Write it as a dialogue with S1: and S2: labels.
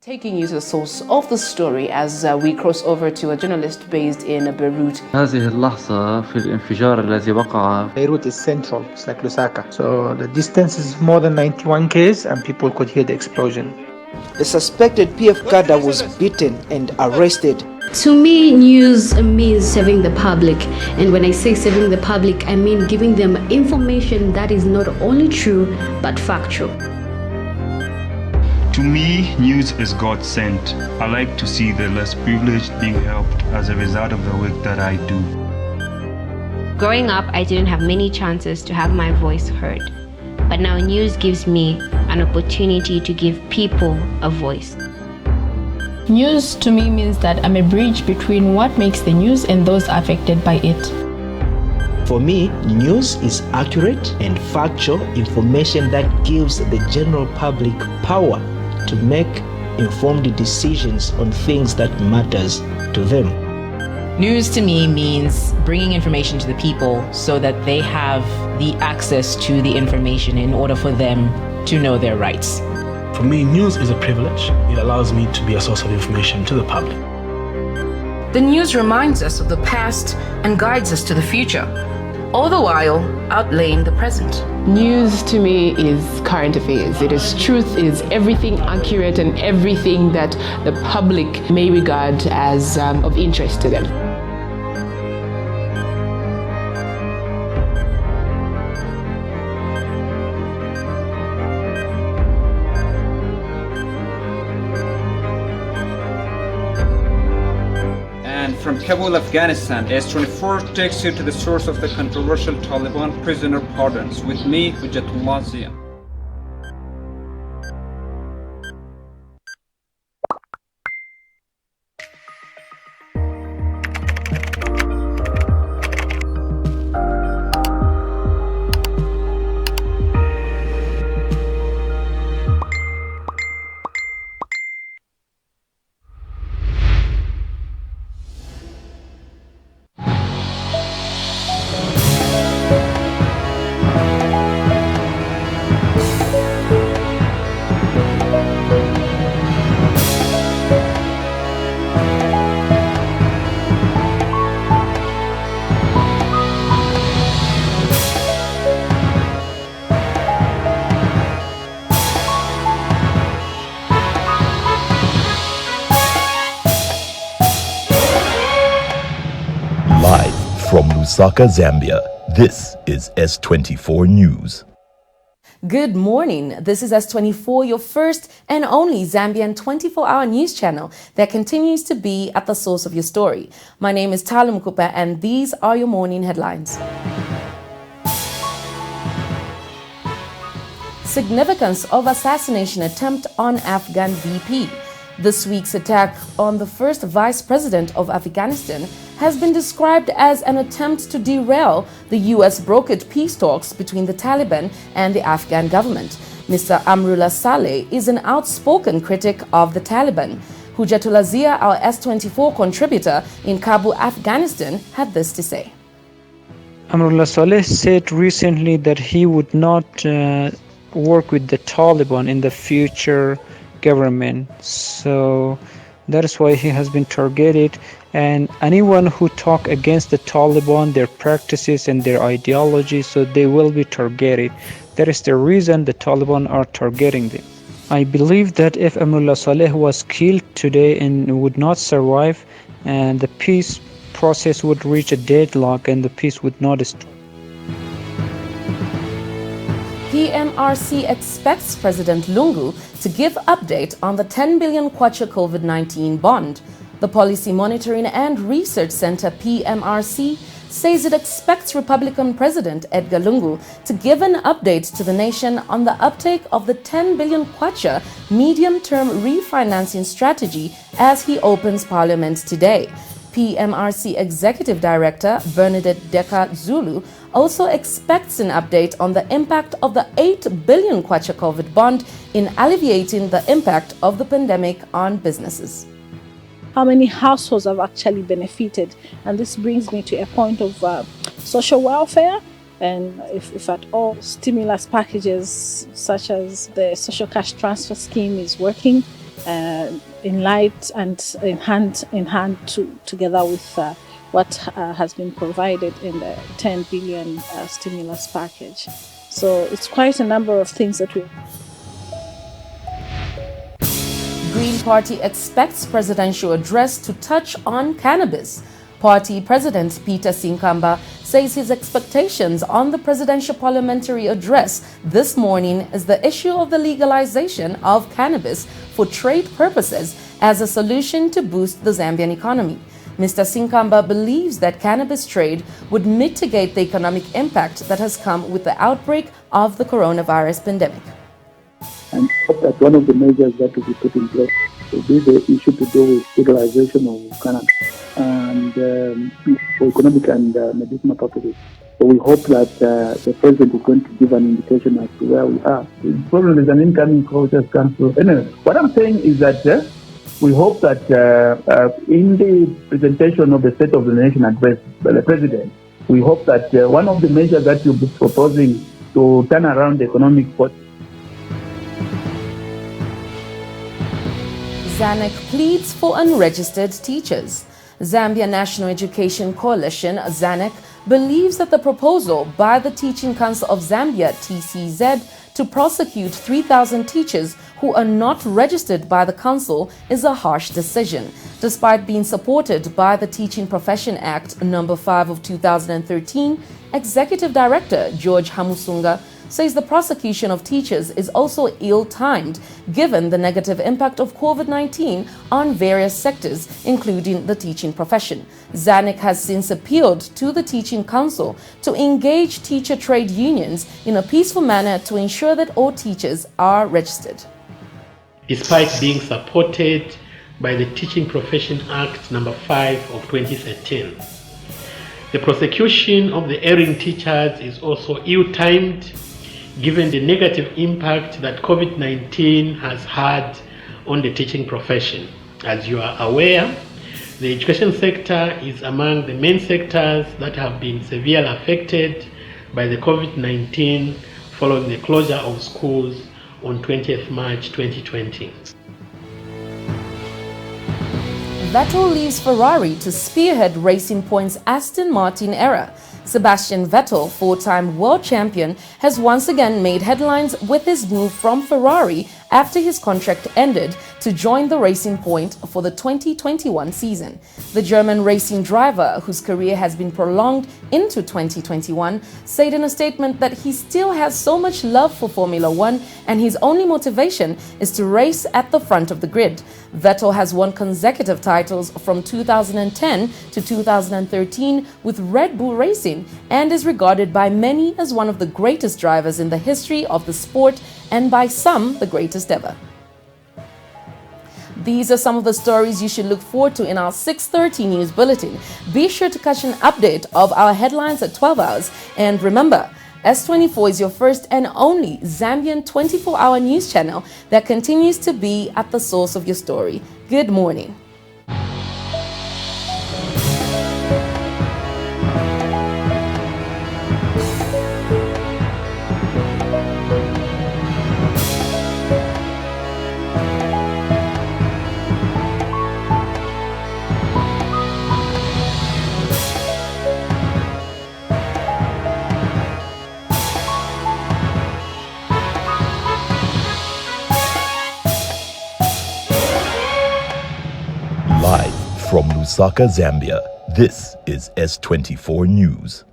S1: Taking you to the source of the story as we cross over to a journalist based in Beirut.
S2: هذه اللحظة في الانفجار الذي وقع.
S3: Beirut is central, it's like Lusaka. So the distance is more than 91 km and people could hear the explosion.
S4: The suspected PF cadre was beaten and arrested.
S5: To me, news means serving the public. And when I say serving the public, I mean giving them information that is not only true, but factual.
S6: To me, news is God sent. I like to see the less privileged being helped as a result of the work that I do.
S7: Growing up, I didn't have many chances to have my voice heard. But now news gives me an opportunity to give people a voice.
S8: News to me means that I'm a bridge between what makes the news and those affected by it.
S9: For me, news is accurate and factual information that gives the general public power to make informed decisions on things that matters to them.
S10: News to me means bringing information to the people so that they have the access to the information in order for them to know their rights.
S11: For me, news is a privilege. It allows me to be a source of information to the public.
S12: The news reminds us of the past and guides us to the future, all the while outlaying the present.
S1: News to me is current affairs. It is truth, it is everything accurate and everything that the public may regard as of interest to them.
S13: From Kabul, Afghanistan, S24 takes you to the source of the controversial Taliban prisoner pardons with me, Hujjatullah Zia.
S14: Live from Lusaka, Zambia, this is S24 News.
S1: Good morning. This is S24, your first and only Zambian 24-hour news channel that continues to be at the source of your story. My name is Talum Kupa, and these are your morning headlines. Significance of assassination attempt on Afghan VP. This week's attack on the first vice president of Afghanistan has been described as an attempt to derail the US brokered peace talks between the Taliban and the Afghan government. Mr. Amrullah Saleh is an outspoken critic of the Taliban. Hujjatullah Zia, our S24 contributor in Kabul, Afghanistan, had this to say.
S15: Amrullah Saleh said recently that he would not work with the Taliban in the future government, so that is why he has been targeted, and anyone who talk against the Taliban, their practices and their ideology, so they will be targeted. That is the reason the Taliban are targeting them. I believe that if Amrullah Saleh was killed today and would not survive, and the peace process would reach a deadlock and the peace would not start.
S1: PMRC expects President Lungu to give update on the 10 billion kwacha COVID-19 bond. The Policy Monitoring and Research Center, PMRC, says it expects Republican President Edgar Lungu to give an update to the nation on the uptake of the 10 billion kwacha medium-term refinancing strategy as he opens Parliament today. PMRC Executive Director Bernadette Deka Zulu also expects an update on the impact of the 8 billion kwacha COVID bond in alleviating the impact of the pandemic on businesses.
S16: How many households have actually benefited? And this brings me to a point of social welfare, and if at all stimulus packages such as the social cash transfer scheme is working, in light and in hand together with what has been provided in the 10 billion stimulus package. So it's quite a number of things that we.
S1: Green Party expects presidential address to touch on cannabis. Party President Peter Sinkamba says his expectations on the presidential parliamentary address this morning is the issue of the legalization of cannabis for trade purposes as a solution to boost the Zambian economy. Mr. Sinkamba believes that cannabis trade would mitigate the economic impact that has come with the outbreak of the coronavirus pandemic.
S17: And hope that one of the measures that will be put in place will be the issue to do with legalization of cannabis and for economic and medicinal purposes. So we hope that the president is going to give an indication as to where we are. The problem is an incoming culture council. Anyway, what I'm saying is that we hope that in the presentation of the State of the Nation address by the president, we hope that one of the measures that you'll be proposing to turn around the economic policy.
S1: ZANEC pleads for unregistered teachers. Zambia National Education Coalition, ZANEC, believes that the proposal by the Teaching Council of Zambia, TCZ, to prosecute 3,000 teachers who are not registered by the council is a harsh decision. Despite being supported by the Teaching Profession Act No. 5 of 2013, Executive Director George Hamusunga says the prosecution of teachers is also ill-timed given the negative impact of COVID-19 on various sectors, including the teaching profession. ZANEC has since appealed to the Teaching Council to engage teacher trade unions in a peaceful manner to ensure that all teachers are registered.
S18: Despite being supported by the Teaching Profession Act No. 5 of 2013, the prosecution of the erring teachers is also ill-timed given the negative impact that COVID-19 has had on the teaching profession. As you are aware, the education sector is among the main sectors that have been severely affected by the COVID-19 following the closure of schools on 20th March 2020.
S1: Vettel leaves Ferrari to spearhead Racing Point's Aston Martin era. Sebastian Vettel, four-time world champion, has once again made headlines with his move from Ferrari after his contract ended to join the Racing Point for the 2021 season. The German racing driver, whose career has been prolonged into 2021, said in a statement that he still has so much love for Formula One and his only motivation is to race at the front of the grid. Vettel has won consecutive titles from 2010 to 2013 with Red Bull Racing and is regarded by many as one of the greatest drivers in the history of the sport and by some the greatest ever. These are some of the stories you should look forward to in our 6:30 news bulletin. Be sure to catch an update of our headlines at 12 hours. And remember, S24 is your first and only Zambian 24-hour news channel that continues to be at the source of your story. Good morning.
S14: Live from Lusaka, Zambia, this is S24 News.